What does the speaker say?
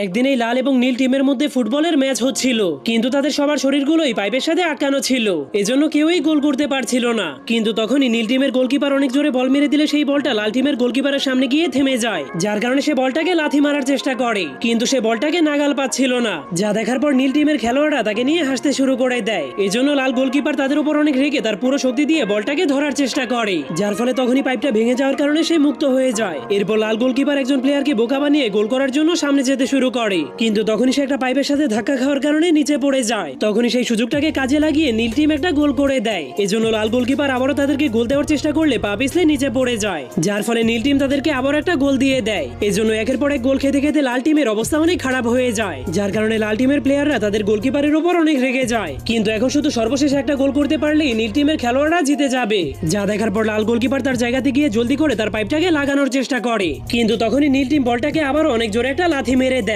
একদিন এই লাল এবং নীল টিমের মধ্যে ফুটবলের ম্যাচ হচ্ছিল, কিন্তু তাদের সবার শরীরগুলোই পাইপের সাথে আটকানো ছিল, এজন্য কেউই গোল করতে পারছিল না। কিন্তু তখনই নীল টিমের গোলকিপার অনেক জোরে বল মেরে দিলে সেই বলটা লাল টিমের গোলকিপারের সামনে গিয়ে থেমে যায়, যার কারণে সে বলটাকে লাথি মারার চেষ্টা করে, কিন্তু সে বলটাকে নাগাল পাচ্ছিল না। যা দেখার পর নীল টিমের খেলোয়াড়রা তাকে নিয়ে হাসতে শুরু করে দেয়। এজন্য লাল গোলকিপার তাদের উপর অনেক রেগে তার পুরো শক্তি দিয়ে বলটাকে ধরার চেষ্টা করে, যার ফলে তখনই পাইপটা ভেঙে যাওয়ার কারণে সে মুক্ত হয়ে যায়। এরপর লাল গোলকিপার একজন প্লেয়ারকে বোকা বানিয়ে গোল করার জন্য সামনে যেতে শুরু করে, কিন্তু তখনই সে একটা পাইপের সাথে ধাক্কা খাওয়ার কারণে নিচে পড়ে যায়। তখনই সেই সুযোগটাকে কাজে লাগিয়ে নীল টিম একটা গোল করে দেয়। এজন্য লাল গোলকিপার আবারও তাদেরকে গোল দেওয়ার চেষ্টা করলে পা পিছলে নিচে পড়ে যায়, যার ফলে নীল টিম তাদেরকে আবার একটা গোল দিয়ে দেয়। এজন্য একের পর এক গোল খেতে খেতে লাল টিমের অবস্থা অনেক খারাপ হয়ে যায়, যার কারণে লাল টিমের প্লেয়াররা তাদের গোলকিপারের উপর অনেক রেগে যায়। কিন্তু এখন শুধু সর্বশেষ একটা গোল করতে পারলেই নীল টিমের খেলোয়াড়রা জিতে যাবে। যা দেখার পর লাল গোলকিপার তার জায়গাতে গিয়ে জলদি করে তার পাইপটাকে লাগানোর চেষ্টা করে, কিন্তু তখনই নীল টিম বলটাকে আবারও অনেক জোরে একটা লাথি মেরে দেয়।